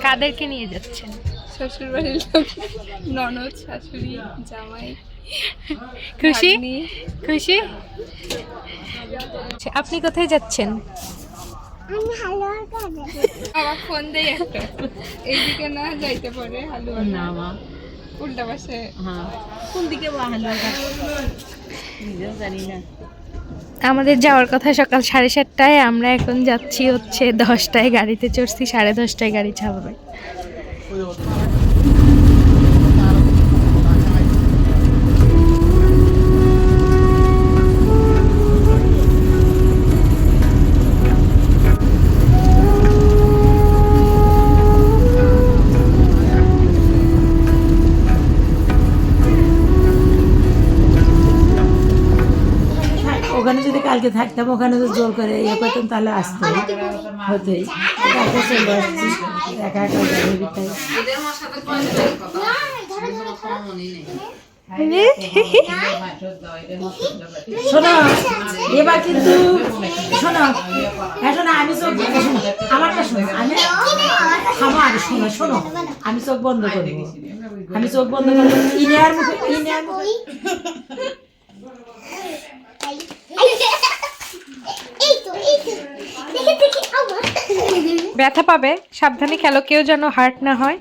কাদেরকে নিয়ে যাচ্ছেন? শ্বশুর বাড়ির লোক, ননদ, শাশুড়ি, জামাই। খুশি খুশি? আপনি কোথায় যাচ্ছেন? আমার ফোন দেই একটা, এইদিকে না যাইতে পারে হালুয়া না মা, উল্টা পাশে। হ্যাঁ কোন দিকে হালুয়া নিজেও জানি না। আমাদের যাওয়ার কথা সকাল 7:30টায়, আমরা এখন যাচ্ছি হচ্ছে 10টায়, গাড়িতে চড়ছি 10:30টায় গাড়ি ছাড়বে। ওখানে যদি কালকে থাকতাম, ওখানে তো জোর করে ইয়ে করতাম, তাহলে আসতো হতোই। কালকে চলে আসছি একা একা গাড়ির ভিতরে। শোনো এবার কিন্তু, শোনো শোনো, আমি চোখ আমারটা শোনো, আমি আমার শোনো শোনো, আমি চোখ বন্ধ করবো, আমি চোখ বন্ধ করবো, ইনার মুখে ইনার মুখে ব্যথা পাবে, সাবধানে খেলো, কেউ যেন হার্ট না হয়।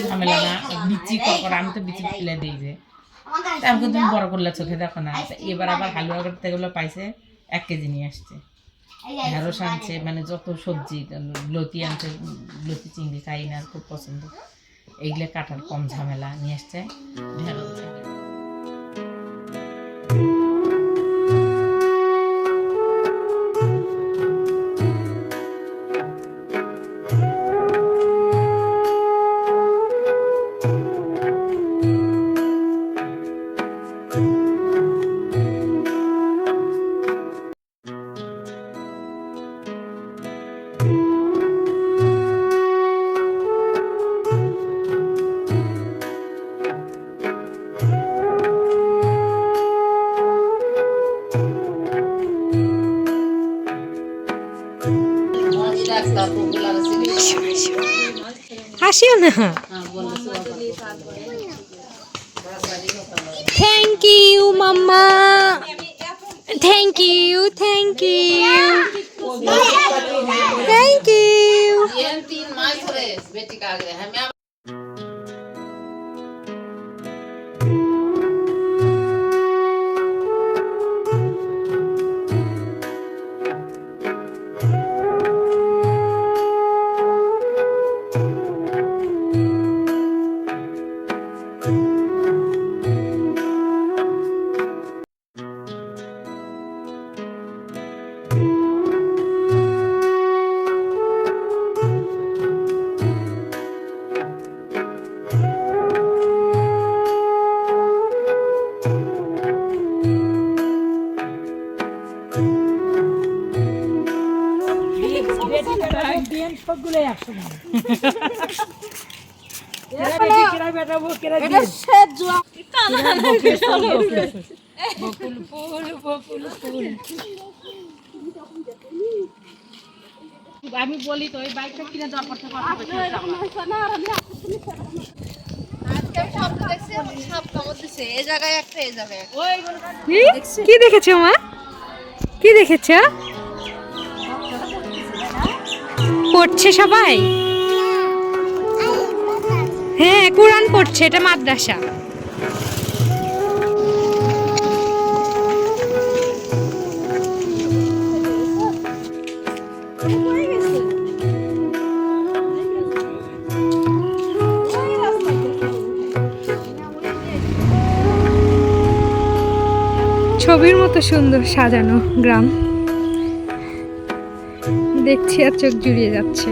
ঝামেলা না, বিচি কর, আমি তো বিচি ফেলে দিই যে আমাকে তুমি বড় করলে চোখে দেখো না। এবার আবার হালুয়া করতে গেলে পাইছে 1 কেজি নিয়ে আসছে, ঢেঁড়স আনছে, মানে যত সবজি, লতি আনছে, লতি চিংড়ি খাই না, খুব পছন্দ, এইগুলো কাটার কম ঝামেলা, নিয়ে আসছে ঢেঁড়স। হাসিও না। Thank you mamma, thank you, thank you, thank you. আমি বলি তো, ওই বাইকটা কিনে যাওয়ার পর কি দেখেছো মা? কি দেখেছো? পড়ছে সবাই? হ্যাঁ, কোরআন পড়ছে, এটা মাদ্রাসা। ছবির মতো সুন্দর সাজানো গ্রাম, দেখছি আর চোখ জুড়িয়ে যাচ্ছে।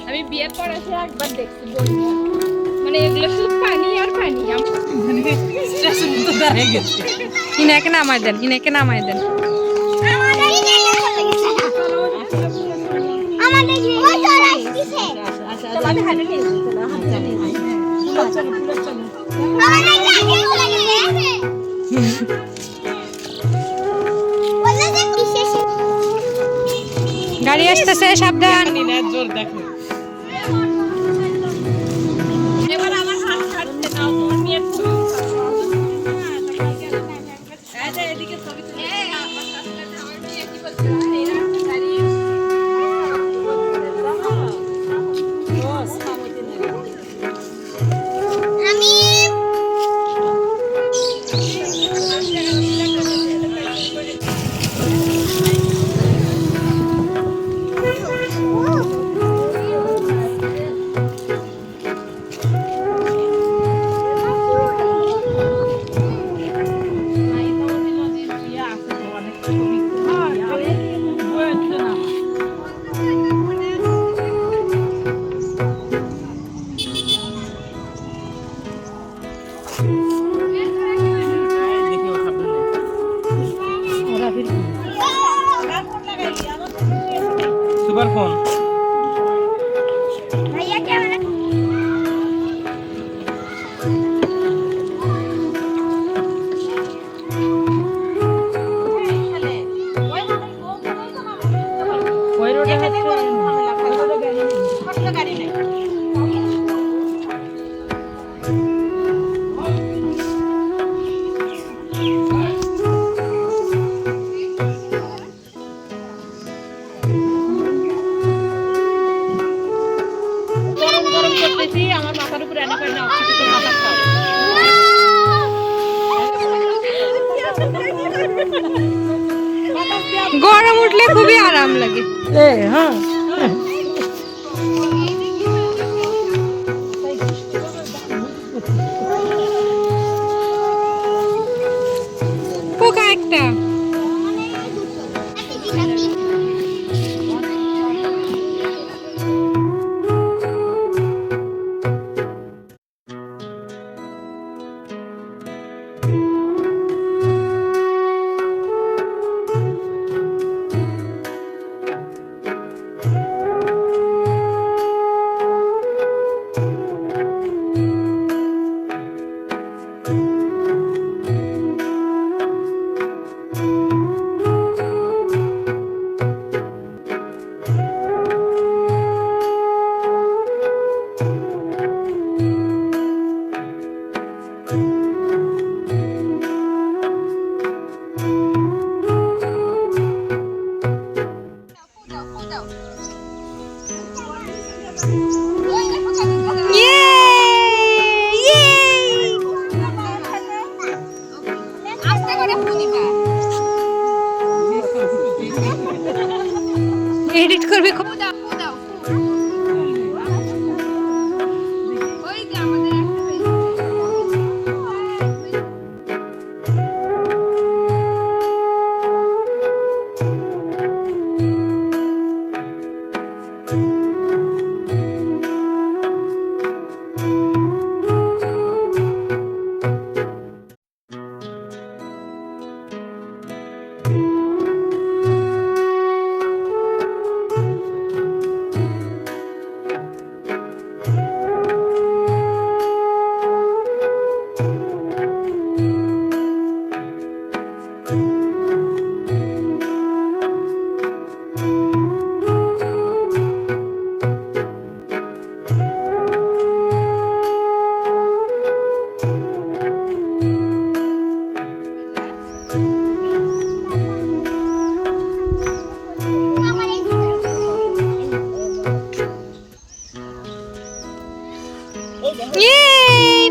আমি বিয়ের পর এসে একবার দেখছি, মানে এগুলো শুধু পানি আর পানি। ইনাকে নামায় দেন, ইনাকে নামায় দেন। আমাদের সাবধান। জোর দেখো এবার আমার হাত ছাড়তে নাও জোর নিয়ে একটু এদিকে ছবি তুলে আমার সাথে আমার মেয়ে কি বলছে এরা দাঁড়িয়ে সুপার ফোন গরম গরম করতেছি আমার মাথার উপরে এনে করে নাও কিছু মাথা খাও গরম উঠলে খুবই আরাম লাগে। হ্যাঁ পোকা একটা। এডিট করবে খুব।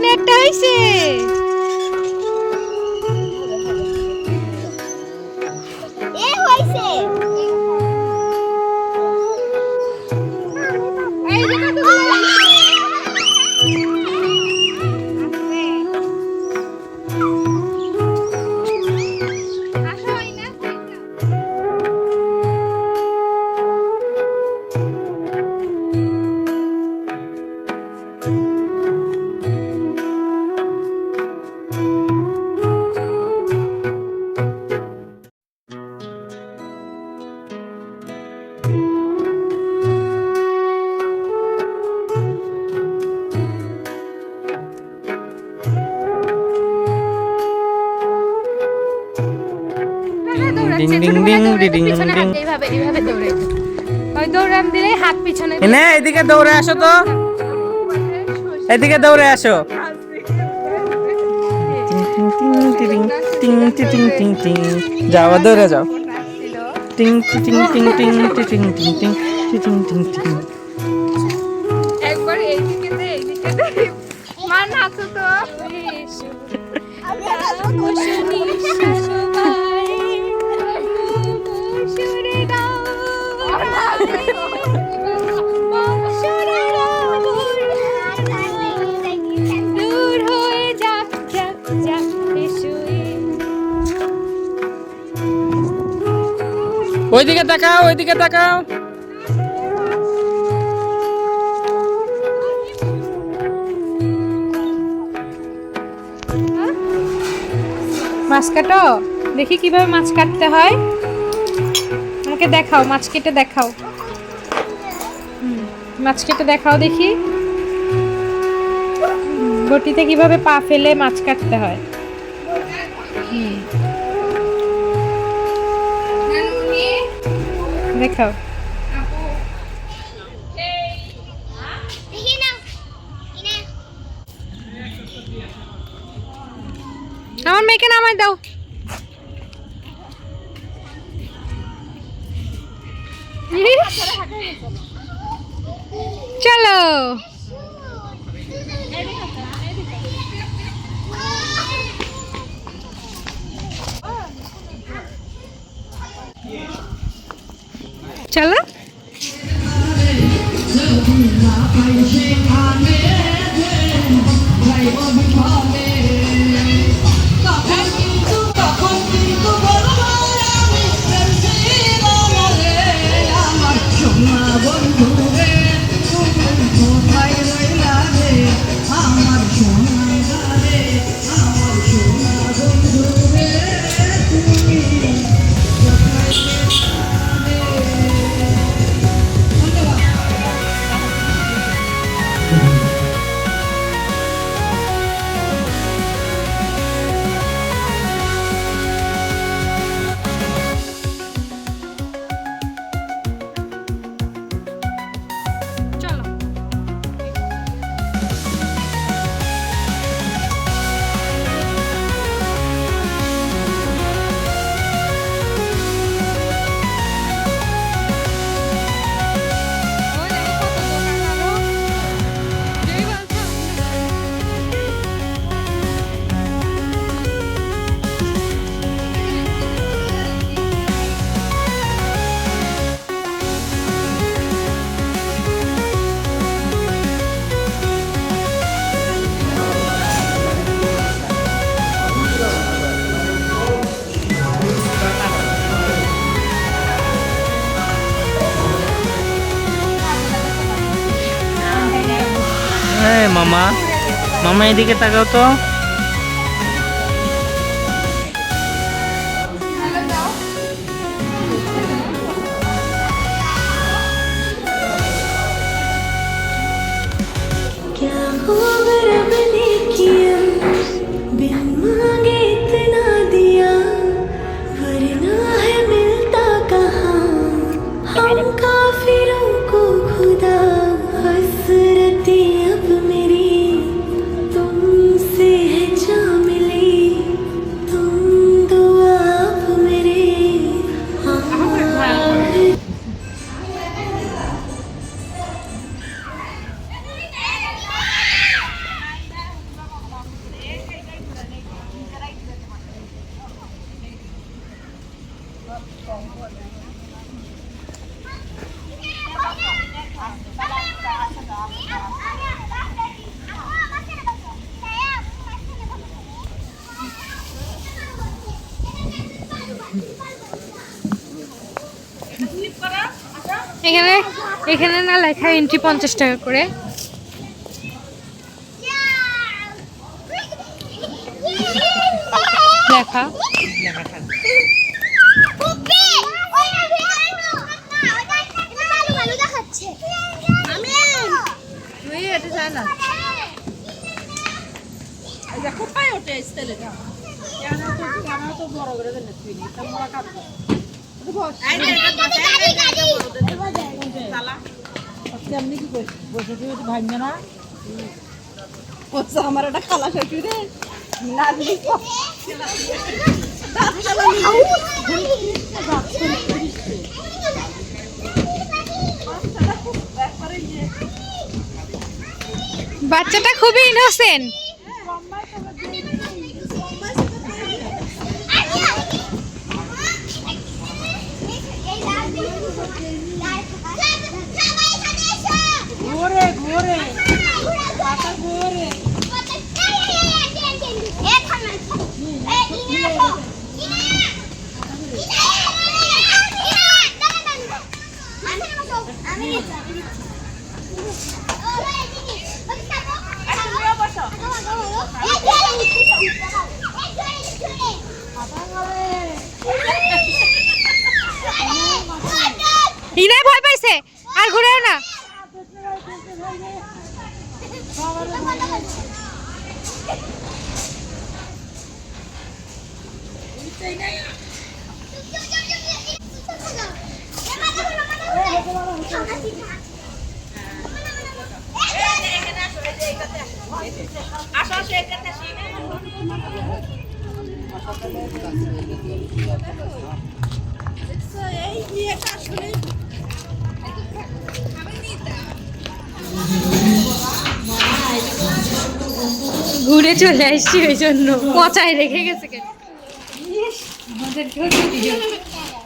নেটটা হইছে। এইভাবে এইভাবে দৌড়ে ওই দৌড়ান দিলে হাত পিছনে না এদিকে দৌড়ে আসো তো, এদিকে দৌড়ে আসো। যাও দৌড়ে যাও। টিং টিং টিং টিং টিং টিং টিং টিং টিং টিং। একবার এইদিকে দে এইদিকে দে মা নাচো তো দূর হয়ে যাক যাক যাক এসো ওইদিকে তাকাও, ওইদিকে তাকাও। মাছ কাটো, দেখি কিভাবে মাছ কাটতে হয়। আমাকে দেখাও, মাছ কেটে দেখাও। মাছ কেটে দেখাও দেখি। বটিতে কিভাবে পা ফেলে মাছ কাটতে হয়। দেখাও। আমার মেয়েকে নামাই দাও। চলো চলো। মামা, মামা এদিকে তাকাও তো। এখানে এখানে না লেখা এন্ট্রি 50 টাকা করে। লেখা কেমনি কি বসে কি ভাঙবে না? আমার একটা খালা শ্বশুর রে নাতনি বাচ্চাটা খুবই ইনোসেন্ট। ঘোরে ঘোরে মাথা ঘোরে। ইনায় ভয় পাইছে আর ঘুরে না। ঘুরে চলে আসছি ওই জন্য পচায় রেখে গেছে কেন।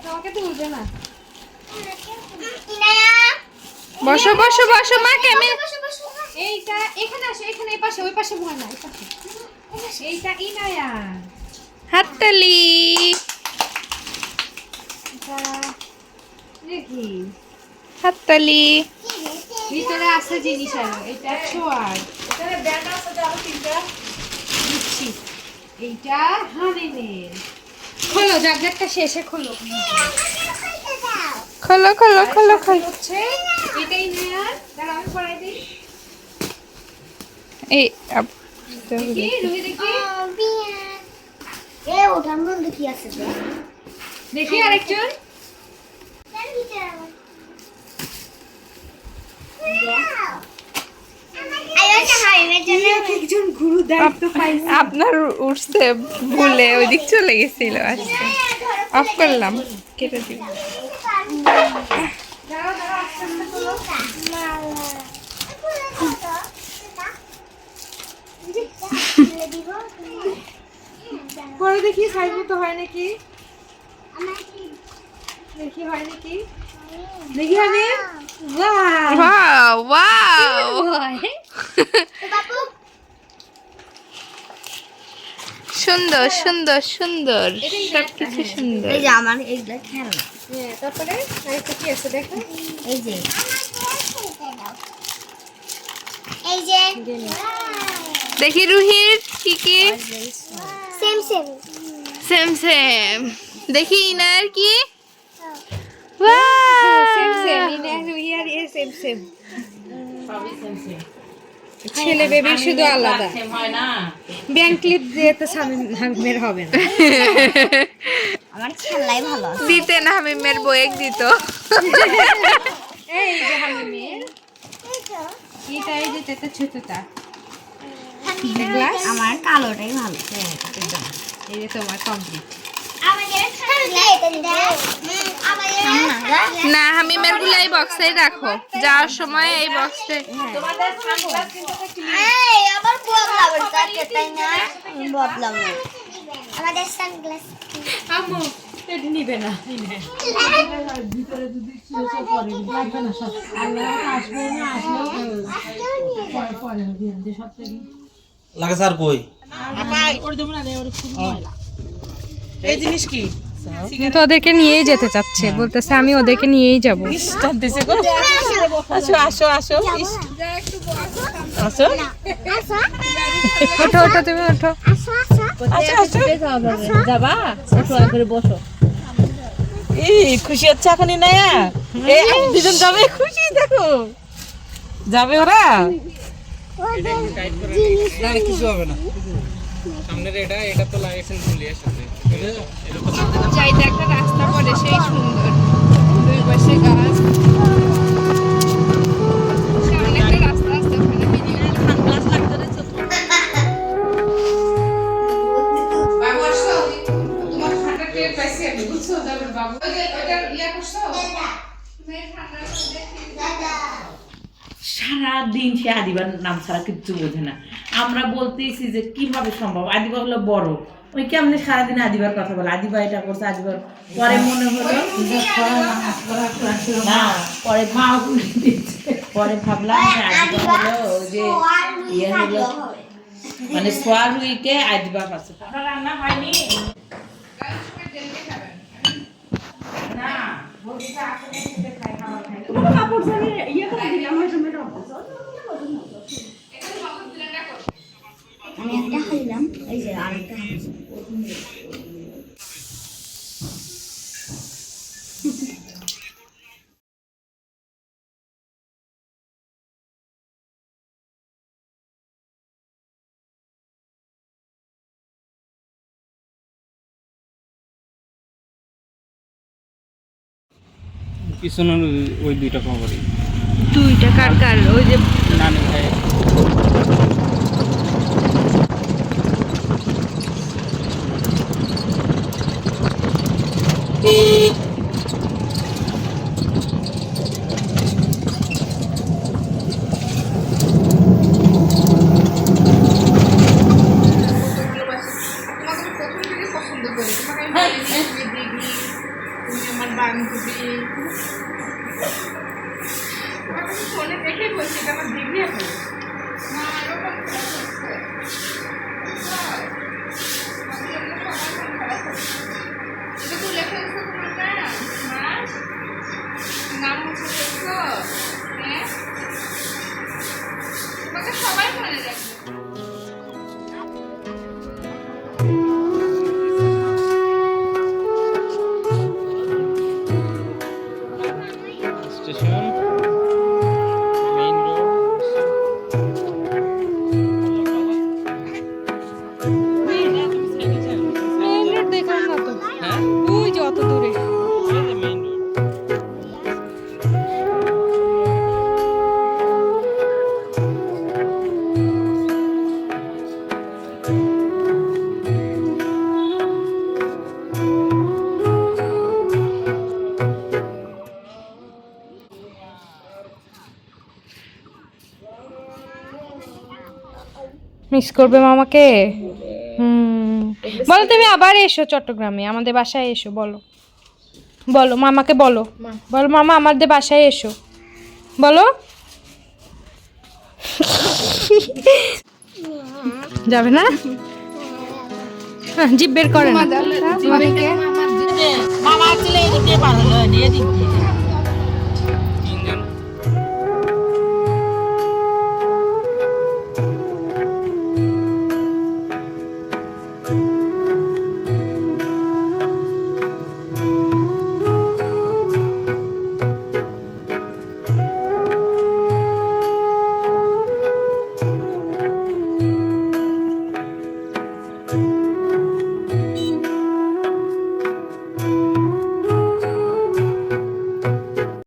তোমাকে তো বুঝে না। বসো বসো বসো মা কেমন এইটা এখানে আসো, এখানে এই পাশে ওই পাশে ভয় না, এই পাশে এইটা ইনায়া হাততালি দেখি হাততালি ভিতরে আছে জিনিস আরো এটা ছোয়ার এখানে ব্যান্ড আছে আরো তিনটা দিচ্ছি। এইটা হানিনের খোলো জাগজারটা শেষে খোলো খোলো খোলো খোলো খোলো হচ্ছে এটাই নেয়ার দাঁড়া আমি পড়াই দিই। এই দেখি রুহি দেখি ওটার মধ্যে কি আছে দেখি আরেকজন আপনার উঠছে ভুলে ওই দিক চলে গেছিল আজকে অফ করলাম কেটে দিই। পরে দেখি সাইজ মতো হয় নাকি, দেখি হয় নাকি, দেখি আমি ওয়াও ওয়াও সুন্দর সুন্দর সুন্দর সবকিছু সুন্দর। এই যে আমার এইগুলা খেলনা। তারপরে আরেকটা কি আছে দেখো এই যে এই যে দেখি রুহির কি কি সেম সেম সেম সেম দেখি ইনার কি same same in and we are same same সবই সেম সেম। ছেলে বেবি শুধু আলাদা সেম হয় না। ব্যাংক ক্লিপ দিয়ে তো সামিমের হবে না। আমার খেলনাই ভালো আছে। দিতে না হামিমের বইয়েক দিত। এই যে হামিমের এটা এই যে এটা ছোটটা গ্লাস আমার কালোটাই ভালো। এই যে তোমার কমপ্লিট। আমাদের খেলনা এটা দিতে আমাদের না হামিমের গুলাই বক্সে রাখো, যাওয়ার সময় এই বক্সে। তোমাদের সানগ্লাস কিন্তু এই আবার বদলাম তাই না বদলাম না আমাদের সানগ্লাস আম্মু এটা নিবে না ভিতরে যদি কিছু পরে লাগবে না সব আল্লাহ আসবে না আসলেও পরে পরে দিয়ে সব থেকে লাগে স্যার কই ওর দেবো না রে ওর খুব ময়লা। এই জিনিস কি তো ওদেরকে নিয়েই যেতে চাচ্ছে, বলতেছে আমি ওদেরকে নিয়েই যাব। টানতেছে গো। আসো আসো আসো ইস, আসো ওঠো ওঠো তুমি ওঠো। আসো আসো। যাবা করে বসো। এই খুশি হচ্ছে এখনই না এই দুজন যাবে খুশি দেখো যাবে ওরা কিছু হবে না যাইতে একটা রাস্তা পড়ে সেই সুন্দর, দুই পাশে গাছ, সামনে একটা রাস্তা আছে ওখানে ভিডিও। বাবু আসো, তোমার ঠান্ডা টের পাইছি আমি, বুঝছো? যাবে বাবু ওই যে ওইটা ইয়া করছো, সারাদিন সে আদিবার নাম ছাড়া কিচ্ছু বোঝে না। আমরা বলতেছি যে কিভাবে সম্ভব, আদিবা হলো বড়, ওই কেমনে সারাদিন আদিবার কথা বলে, আদিবা এটা করছে আদিবার। পরে মনে হলো না, পরে পরে ভাবলাম যে আদিবা হলো ওই যে ইয়ে হলো মানে সোয়ার উইকে আদিবা পাচ্ছে। রান্না হয়নি না, বলছে আসলে খাই খাবার খাই। আমি একটা খাইলাম, এই যে আরেকটা পিছনের ওই দুইটা খবরই দুইটা কার কার? ওই যে নানি ভাই সবাই মনে রাখবে। Station main road main road দেখলাম না তো, হ্যাঁ ওই যে অত দূরে। মেইন রোড মিস করবে মামাকে? বলো তুমি আবার এসো চট্টগ্রামে, আমাদের বাসায় এসো, বলো বলো মামাকে, বলো বলো মামা আমাদের বাসায় এসো, বলো। যাবে না? জিভ বের করে না। মামা চলে এদিকে পার হলো এদিকে